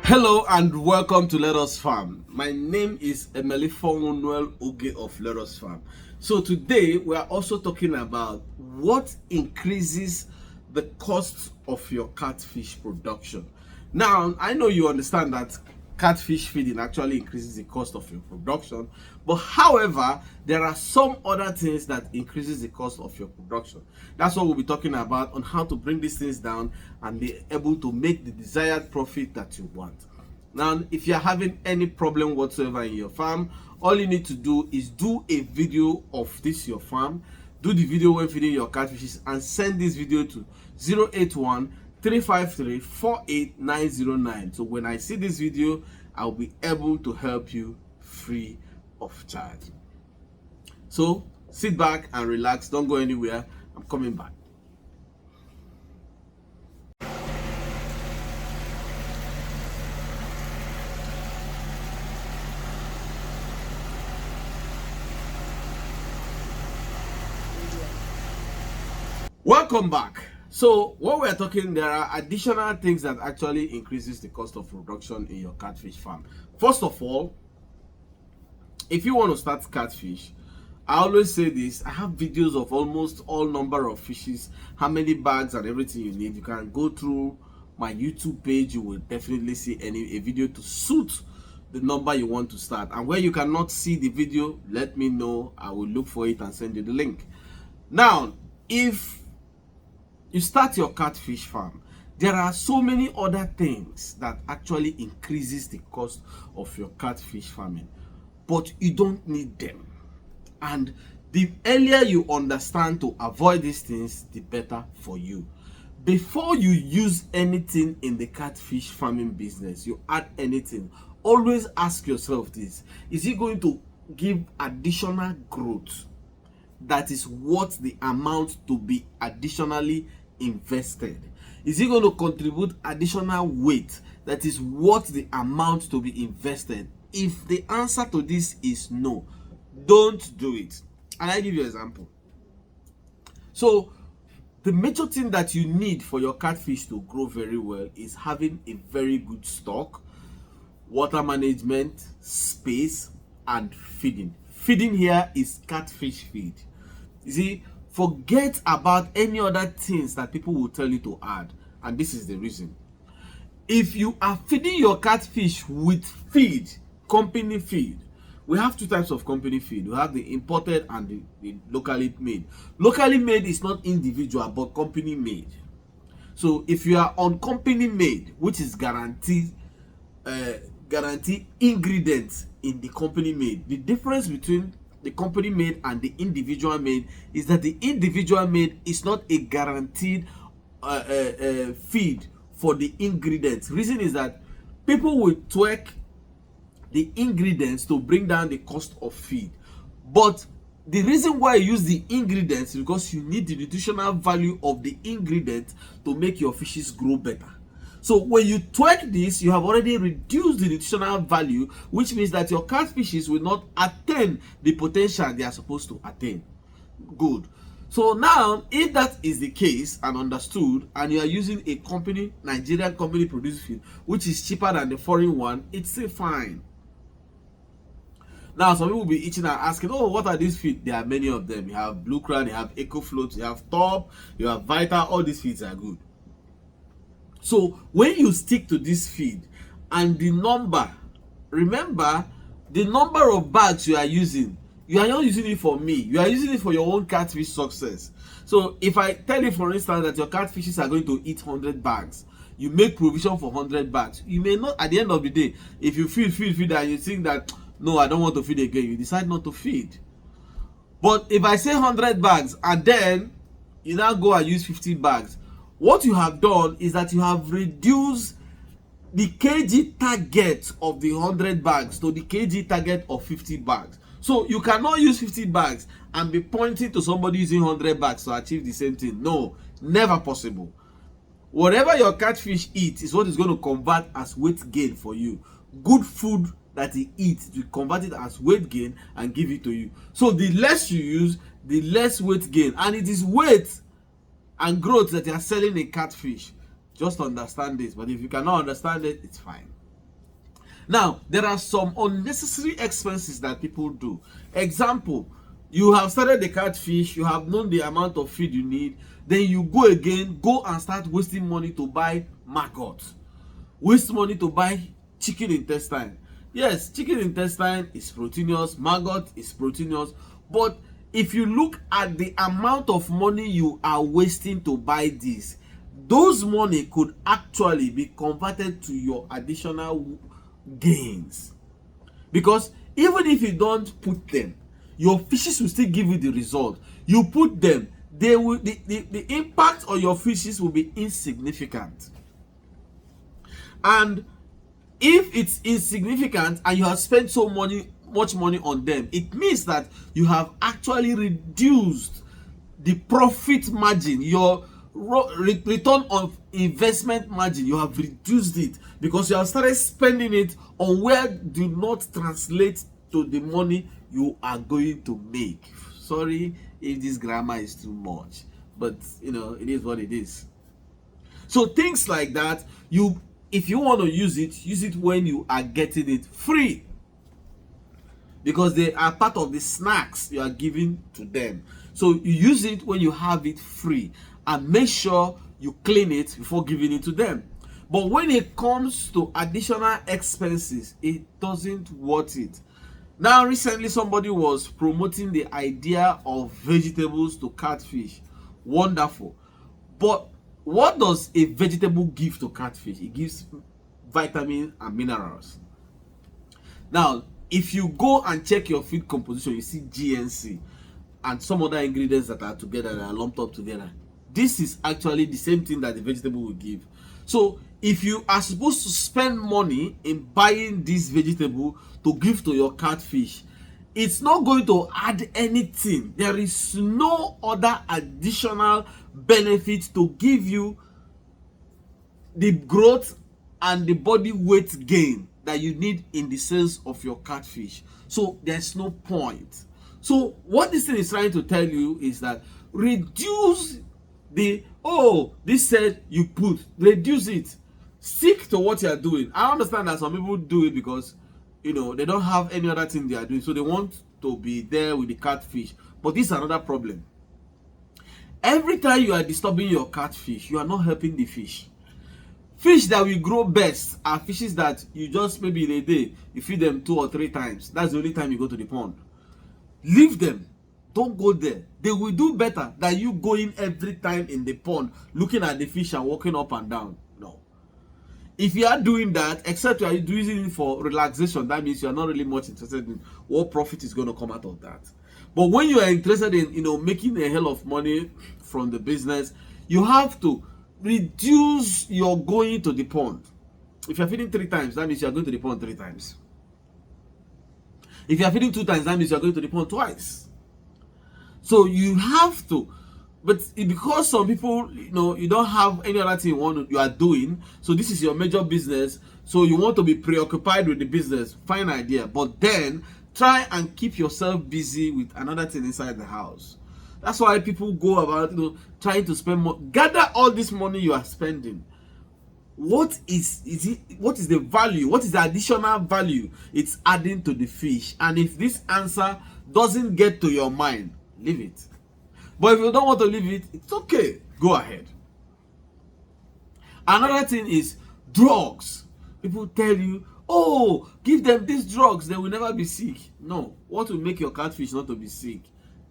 Hello and welcome to Let Us Farm. My name is Emelifon Noel Oge of Let Us Farm. So today we are also talking about what increases the cost of your catfish production. Now, I know you understand that catfish feeding actually increases the cost of your production, but however, there are some other things that increases the cost of your production. That's what we'll be talking about, on how to bring these things down and be able to make the desired profit that you want. Now, if you're having any problem whatsoever in your farm, all you need to do is do a video of this your farm, do the video when feeding your catfishes, and send this video to 081 353 48909. So when I see this video, I'll be able to help you free of charge. So sit back and relax, don't go anywhere. I'm coming back. Welcome back. So what we're talking, there are additional things that actually increases the cost of production in your catfish farm. First of all, if you want to start catfish, I always say this, I have videos of almost all number of fishes, how many bags and everything you need. You can go through my YouTube page, you will definitely see a video to suit the number you want to start. And where you cannot see the video, let me know, I will look for it and send you the link. Now, if you start your catfish farm, there are so many other things that actually increases the cost of your catfish farming, but you don't need them. And the earlier you understand to avoid these things, the better for you. Before you use anything in the catfish farming business, you add anything, always ask yourself this: is it going to give additional growth that is worth the amount to be additionally invested? Is it going to contribute additional weight that is worth the amount to be invested? If the answer to this is no, don't do it. And I give you an example. So the major thing that you need for your catfish to grow very well is having a very good stock, water management, space, and feeding. Feeding here is catfish feed. You see, forget about any other things that people will tell you to add. And this is the reason. If you are feeding your catfish with feed, company feed, we have two types of company feed. We have the imported and the locally made. Locally made is not individual, but company made. So if you are on company made, which is guarantee ingredients in the company made, the difference between the company made and the individual made is that the individual made is not a guaranteed feed for the ingredients. Reason is that people will tweak the ingredients to bring down the cost of feed, but the reason why you use the ingredients is because you need the nutritional value of the ingredients to make your fishes grow better. So when you tweak this, you have already reduced the nutritional value, which means that your catfishes will not attain the potential they are supposed to attain. Good. So now, if that is the case and understood, and you are using a company, Nigerian company produced feed, which is cheaper than the foreign one, it's still fine. Now, some people will be itching and asking, oh, what are these feed? There are many of them. You have Blue Crown, you have EcoFloat, you have Top, you have Vital. All these feeds are good. So when you stick to this feed and the number, remember the number of bags you are using, you are not using it for me, you are using it for your own catfish success. So if I tell you, for instance, that your catfishes are going to eat 100 bags, you make provision for 100 bags. You may not, at the end of the day, if you feed and you think that no, I don't want to feed again, you decide not to feed. But if I say 100 bags and then you now go and use 50 bags, what you have done is that you have reduced the kg target of the 100 bags to the kg target of 50 bags. So you cannot use 50 bags and be pointing to somebody using 100 bags to achieve the same thing. No, never possible. Whatever your catfish eats is what is going to convert as weight gain for you. Good food that he eats, to convert it as weight gain and give it to you. So the less you use, the less weight gain. And it is weight and growth that you are selling a catfish. Just understand this. But if you cannot understand it, it's fine. Now, there are some unnecessary expenses that people do. Example, you have started the catfish, you have known the amount of feed you need, then you go and start wasting money to buy maggot, waste money to buy chicken intestine. Yes, chicken intestine is proteinous, maggot is proteinous, but if you look at the amount of money you are wasting to buy this, those money could actually be converted to your additional gains. Because even if you don't put them, your fishes will still give you the result. You put them, they will the impact on your fishes will be insignificant. And if it's insignificant and you have spent much money on them, it means that you have actually reduced the profit margin, your return on investment margin. You have reduced it because you have started spending it on where do not translate to the money you are going to make. Sorry if this grammar is too much, but it is what it is. So things like that, if you want to use it when you are getting it free, because they are part of the snacks you are giving to them. So you use it when you have it free, and make sure you clean it before giving it to them. But when it comes to additional expenses, it doesn't worth it. Now, recently somebody was promoting the idea of vegetables to catfish. Wonderful. But what does a vegetable give to catfish? It gives vitamins and minerals. Now, if you go and check your feed composition, you see GNC and some other ingredients that are together, that are lumped up together. This is actually the same thing that the vegetable will give. So if you are supposed to spend money in buying this vegetable to give to your catfish, it's not going to add anything. There is no other additional benefit to give you the growth and the body weight gain that you need in the sales of your catfish. So there's no point. So what this thing is trying to tell you is that reduce this said you put, reduce it. Stick to what you are doing. I understand that some people do it because they don't have any other thing they are doing, so they want to be there with the catfish. But this is another problem. Every time you are disturbing your catfish, you are not helping the fish. Fish that will grow best are fishes that you just, maybe in a day, you feed them 2 or 3 times. That's the only time you go to the pond. Leave them. Don't go there. They will do better than you going every time in the pond, looking at the fish and walking up and down. No. If you are doing that, except you are doing it for relaxation, that means you are not really much interested in what profit is going to come out of that. But when you are interested in making a hell of money from the business, you have to reduce your going to the pond. If you are feeding 3 times, that means you are going to the pond 3 times. If you are feeding 2 times, that means you are going to the pond twice. So you have to, but because some people, you don't have any other thing you are doing, so this is your major business, so you want to be preoccupied with the business. Fine idea, but then try and keep yourself busy with another thing inside the house. That's why people go about trying to spend more. Gather all this money you are spending. What is the value? What is the additional value it's adding to the fish? And if this answer doesn't get to your mind, leave it. But if you don't want to leave it, it's okay. Go ahead. Another thing is drugs. People tell you, give them these drugs, they will never be sick. No. What will make your catfish not to be sick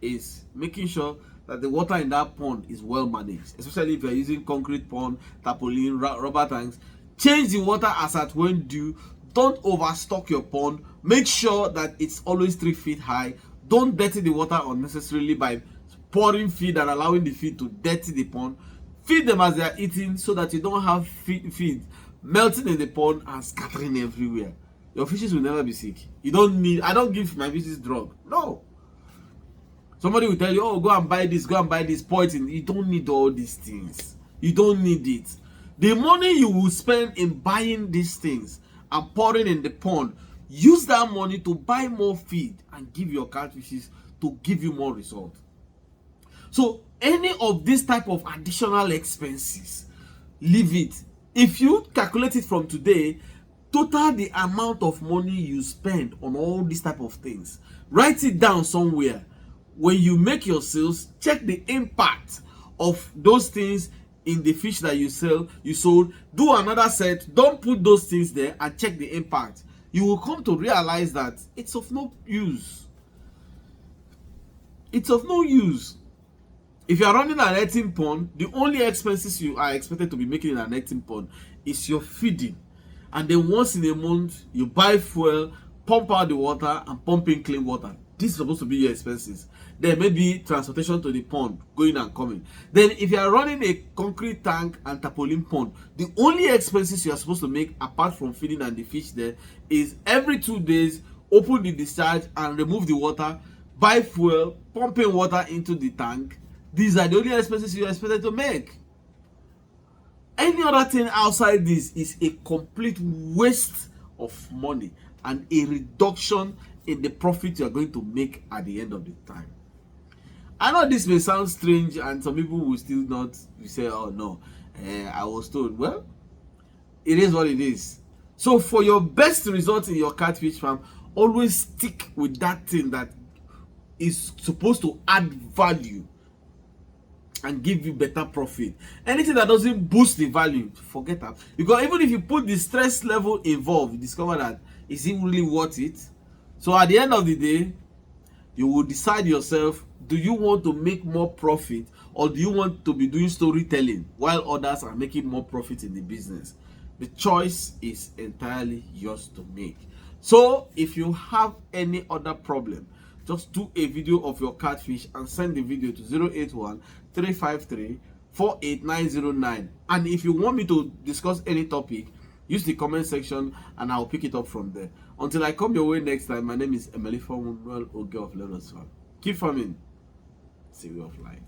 is making sure that the water in that pond is well managed, especially if you're using concrete pond, tarpaulin, rubber tanks. Change the water as at when due. Don't overstock your pond. Make sure that it's always 3 feet high. Don't dirty the water unnecessarily by pouring feed and allowing the feed to dirty the pond. Feed them as they are eating so that you don't have feed melting in the pond and scattering everywhere. Your fishes will never be sick. I don't give my fishes drug. No. Somebody will tell you, go and buy this, pour it in. You don't need all these things. You don't need it. The money you will spend in buying these things and pouring in the pond, use that money to buy more feed and give your catfishes to give you more results. So any of this type of additional expenses, leave it. If you calculate it from today, total the amount of money you spend on all these type of things. Write it down somewhere. When you make your sales, check the impact of those things in the fish that you sold. Do another set, don't put those things there, and check the impact. You will come to realize that it's of no use. It's of no use. If you are running an netting pond, the only expenses you are expected to be making in a netting pond is your feeding. And then once in a month, you buy fuel, pump out the water, and pump in clean water. This is supposed to be your expenses. There may be transportation to the pond, going and coming. Then if you are running a concrete tank and tarpaulin pond, the only expenses you are supposed to make apart from feeding and the fish there is every 2 days, open the discharge and remove the water, buy fuel, pump in water into the tank. These are the only expenses you are expected to make. Any other thing outside this is a complete waste of money and a reduction in the profit you are going to make at the end of the time. I know this may sound strange and some people will still not say, oh no, I was told. Well, it is what it is. So for your best results in your catfish farm, always stick with that thing that is supposed to add value and give you better profit. Anything that doesn't boost the value, forget that. Because even if you put the stress level involved, you discover that is it really worth it. So at the end of the day, you will decide yourself, do you want to make more profit or do you want to be doing storytelling while others are making more profit in the business? The choice is entirely yours to make. So if you have any other problem, just do a video of your catfish and send the video to 081-353-48909. And if you want me to discuss any topic, use the comment section and I'll pick it up from there. Until I come your way next time, my name is Emelifa Oge of Learners Farm. Keep farming. It's a way of life.